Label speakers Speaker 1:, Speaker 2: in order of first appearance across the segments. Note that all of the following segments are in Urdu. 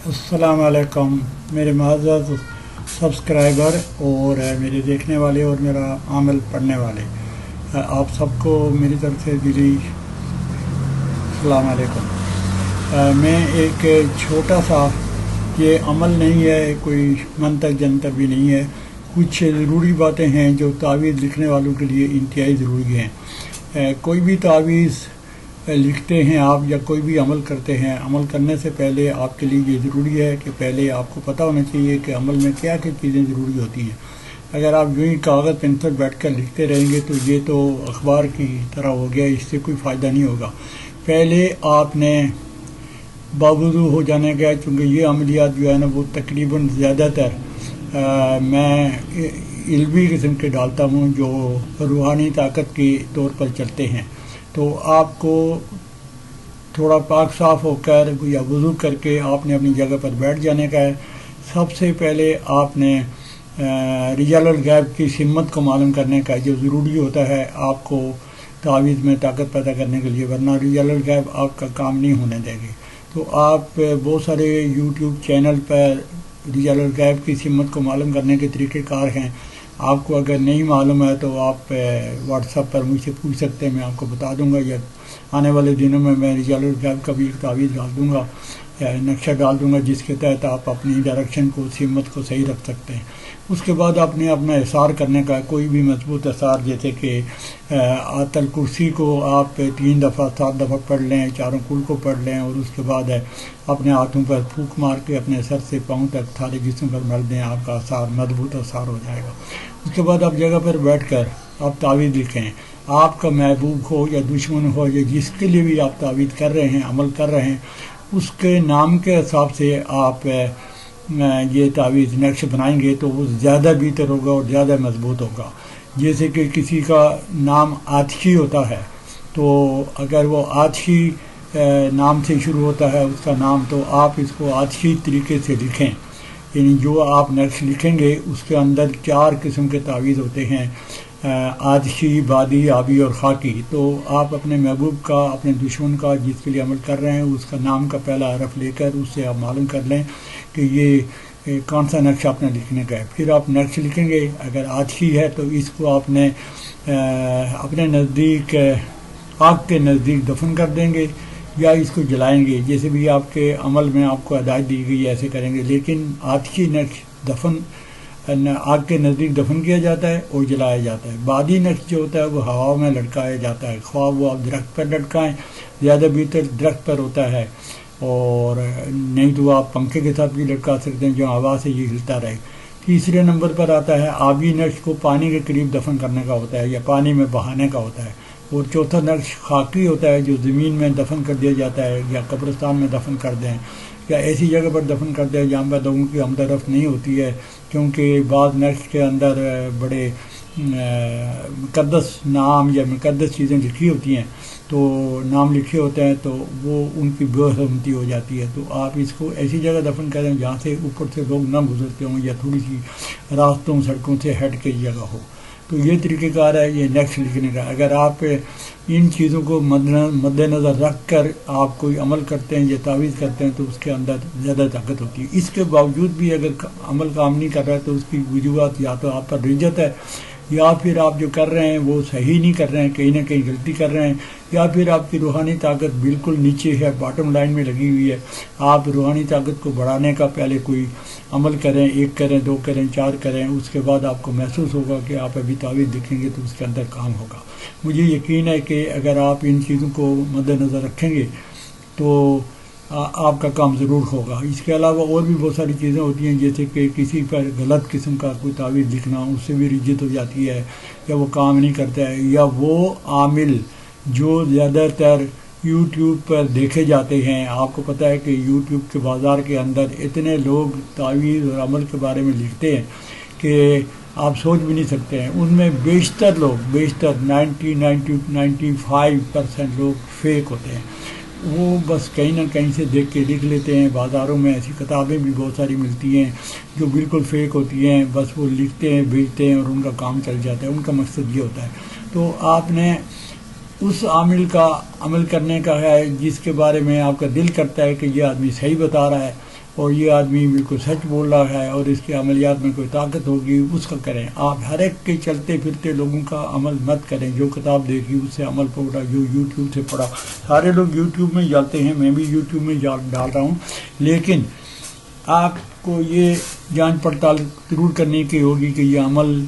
Speaker 1: السلام علیکم میرے معزز سبسکرائبر اور میرے دیکھنے والے اور میرا عمل پڑھنے والے، آپ سب کو میری طرف سے دلی السلام علیکم۔ میں ایک چھوٹا سا، یہ عمل نہیں ہے، کوئی منطق جنتر بھی نہیں ہے، کچھ ضروری باتیں ہیں جو تعویذ لکھنے والوں کے لیے انتہائی ضروری ہیں۔ کوئی بھی تعویذ لکھتے ہیں آپ یا کوئی بھی عمل کرتے ہیں، عمل کرنے سے پہلے آپ کے لیے یہ ضروری ہے کہ پہلے آپ کو پتہ ہونا چاہیے کہ عمل میں کیا کیا چیزیں ضروری ہوتی ہیں۔ اگر آپ یوں ہی کاغذ پینسل بیٹھ کر لکھتے رہیں گے تو یہ تو اخبار کی طرح ہو گیا، اس سے کوئی فائدہ نہیں ہوگا۔ پہلے آپ نے باوضو ہو جانے کا، چونکہ یہ عملیات جو ہے نا وہ تقریباً زیادہ تر میں علمی قسم کے ڈالتا ہوں جو روحانی طاقت کے طور پر چلتے ہیں، تو آپ کو تھوڑا پاک صاف ہو کر یا وضو کر کے آپ نے اپنی جگہ پر بیٹھ جانے کا ہے۔ سب سے پہلے آپ نے رجال الغیب کی سمت کو معلوم کرنے کا، جو ضروری ہوتا ہے آپ کو تعویذ میں طاقت پیدا کرنے کے لیے، ورنہ رجال الغیب آپ کا کام نہیں ہونے دیں گے۔ تو آپ بہت سارے یوٹیوب چینل پر رجال الغیب کی سمت کو معلوم کرنے کے طریقہ کار ہیں، آپ کو اگر نہیں معلوم ہے تو آپ واٹس ایپ پر مجھ سے پوچھ سکتے ہیں، میں آپ کو بتا دوں گا، یا آنے والے دنوں میں رجال الغیب کا بھی ایک تعویذ ڈال دوں گا یا نقشہ ڈال دوں گا جس کے تحت آپ اپنی ڈائریکشن کو، سمت کو صحیح رکھ سکتے ہیں۔ اس کے بعد آپ نے اپنا احصار کرنے کا، کوئی بھی مضبوط احصار، جیسے کہ آیت الکرسی کو آپ 3 دفعہ 7 دفعہ پڑھ لیں، چاروں کل کو پڑھ لیں، اور اس کے بعد اپنے ہاتھوں پر پھونک مار کے اپنے سر سے پاؤں تک سارے جسم پر مل دیں، آپ کا احصار مضبوط احصار ہو جائے گا۔ اس کے بعد آپ جگہ پر بیٹھ کر آپ تعویذ لکھیں، آپ کا محبوب ہو یا دشمن ہو یا جس کے لیے بھی آپ تعویذ کر رہے ہیں، عمل کر رہے ہیں، اس کے نام کے حساب سے آپ یہ تعویذ نقش بنائیں گے تو وہ زیادہ بہتر ہوگا اور زیادہ مضبوط ہوگا۔ جیسے کہ کسی کا نام آتشی ہوتا ہے، تو اگر وہ آتشی نام سے شروع ہوتا ہے اس کا نام، تو آپ اس کو آتشی طریقے سے لکھیں، یعنی جو آپ نقش لکھیں گے اس کے اندر 4 قسم کے تعویذ ہوتے ہیں، آتشی، بادی، آبی اور خاکی۔ تو آپ اپنے محبوب کا، اپنے دشمن کا، جس کے لیے عمل کر رہے ہیں، اس کا نام کا پہلا حرف لے کر اس سے آپ معلوم کر لیں کہ یہ کون سا نقش آپ نے لکھنے کا ہے۔ پھر آپ نقش لکھیں گے، اگر آتشی ہے تو اس کو آپ نے اپنے نزدیک آگ کے نزدیک دفن کر دیں گے یا اس کو جلائیں گے، جیسے بھی آپ کے عمل میں آپ کو ہدایت دی گئی ایسے کریں گے، لیکن آتشی نقش آگ کے نزدیک دفن کیا جاتا ہے اور جلایا جاتا ہے۔ بادی نقش جو ہوتا ہے وہ ہوا میں لٹکایا جاتا ہے، خواہ وہ آپ درخت پر لٹکائیں، زیادہ بہتر درخت پر ہوتا ہے، اور نہیں تو آپ پنکھے کے ساتھ بھی لٹکا سکتے ہیں جو ہوا سے یہ ہلتا رہے۔ تیسرے نمبر پر آتا ہے آبی نقش، کو پانی کے قریب دفن کرنے کا ہوتا ہے یا پانی میں بہانے کا ہوتا ہے۔ اور چوتھا نقش خاکی ہوتا ہے، جو زمین میں دفن کر دیا جاتا ہے یا قبرستان میں دفن کر دیں یا ایسی جگہ پر دفن کر دیں جہاں پر لوگوں کی آمد و رفت نہیں ہوتی ہے، کیونکہ بعض نقش کے اندر بڑے مقدس نام یا مقدس چیزیں لکھی ہوتی ہیں، تو نام لکھے ہوتے ہیں تو وہ ان کی بے حرمتی ہو جاتی ہے، تو آپ اس کو ایسی جگہ دفن کریں جہاں سے اوپر سے لوگ نہ گزرتے ہوں یا تھوڑی سی راستوں سڑکوں سے ہٹ کے جگہ ہو۔ تو یہ طریقہ کار ہے یہ نقش لکھنے کا۔ اگر آپ ان چیزوں کو مد نظر رکھ کر آپ کوئی عمل کرتے ہیں یا تعویذ کرتے ہیں تو اس کے اندر زیادہ طاقت ہوتی ہے۔ اس کے باوجود بھی اگر عمل کام نہیں کر رہا ہے تو اس کی وجوہات یا تو آپ پر رجت ہے، یا پھر آپ جو کر رہے ہیں وہ صحیح نہیں کر رہے ہیں، کہیں نہ کہیں غلطی کر رہے ہیں، یا پھر آپ کی روحانی طاقت بالکل نیچے ہے، باٹم لائن میں لگی ہوئی ہے۔ آپ روحانی طاقت کو بڑھانے کا پہلے کوئی عمل کریں، 1 کریں، 2 کریں، 4 کریں، اس کے بعد آپ کو محسوس ہوگا کہ آپ ابھی تعویذ لکھیں گے تو اس کے اندر کام ہوگا۔ مجھے یقین ہے کہ اگر آپ ان چیزوں کو مد نظر رکھیں گے تو آپ کا کام ضرور ہوگا۔ اس کے علاوہ اور بھی بہت ساری چیزیں ہوتی ہیں، جیسے کہ کسی پر غلط قسم کا کوئی تعویذ لکھنا، اس سے بھی رجت ہو جاتی ہے یا وہ کام نہیں کرتا ہے، یا وہ عامل جو زیادہ تر یوٹیوب پر دیکھے جاتے ہیں۔ آپ کو پتہ ہے کہ یوٹیوب کے بازار کے اندر اتنے لوگ تعویذ اور عمل کے بارے میں لکھتے ہیں کہ آپ سوچ بھی نہیں سکتے ہیں۔ ان میں بیشتر 95% لوگ فیک ہوتے ہیں، وہ بس کہیں نہ کہیں سے دیکھ کے لکھ لیتے ہیں۔ بازاروں میں ایسی کتابیں بھی بہت ساری ملتی ہیں جو بالکل فیک ہوتی ہیں، بس وہ لکھتے ہیں، بیچتے ہیں اور ان کا کام چل جاتا ہے، ان کا مقصد یہ ہوتا ہے۔ تو آپ نے اس عامل کا عمل کرنے کا ہے جس کے بارے میں آپ کا دل کرتا ہے کہ یہ آدمی صحیح بتا رہا ہے، اور یہ آدمی بالکل سچ بول رہا ہے اور اس کے عملیات میں کوئی طاقت ہوگی اس کا کریں. آپ ہر ایک کے چلتے پھرتے لوگوں کا عمل مت کریں. جو کتاب دیکھی اس سے عمل پڑھا, جو یوٹیوب سے پڑھا. سارے لوگ یوٹیوب میں جاتے ہیں, میں بھی یوٹیوب میں ڈال رہا ہوں, لیکن آپ کو یہ جانچ پڑتال ضرور کرنے کی ہوگی کہ یہ عمل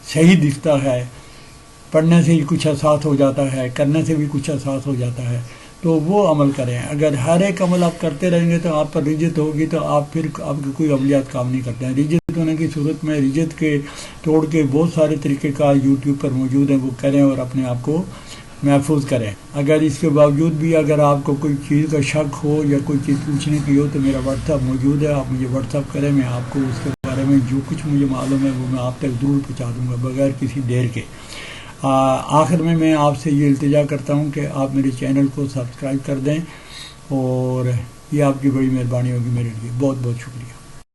Speaker 1: صحیح دکھتا ہے. پڑھنے سے ہی کچھ احساس ہو جاتا ہے, کرنے سے بھی کچھ احساس ہو جاتا ہے, تو وہ عمل کریں. اگر ہر ایک عمل آپ کرتے رہیں گے تو آپ پر رجت ہوگی, تو آپ پھر آپ کے کوئی عملیات کام نہیں کرتے ہیں. رجت ہونے کی صورت میں رجت کے توڑ کے بہت سارے طریقے کا یوٹیوب پر موجود ہیں, وہ کریں اور اپنے آپ کو محفوظ کریں. اگر اس کے باوجود بھی اگر آپ کو کوئی چیز کا شک ہو یا کوئی چیز پوچھنے کی ہو تو میرا واٹس ایپ موجود ہے, آپ مجھے واٹس ایپ کریں. میں آپ کو اس کے بارے میں جو کچھ مجھے معلوم ہے وہ میں آپ تک ضرور پہنچا دوں گا بغیر کسی دیر کے. آخر میں آپ سے یہ التجا کرتا ہوں کہ آپ میرے چینل کو سبسکرائب کر دیں, اور یہ آپ کی بڑی مہربانی ہوگی میرے لیے. بہت بہت شکریہ.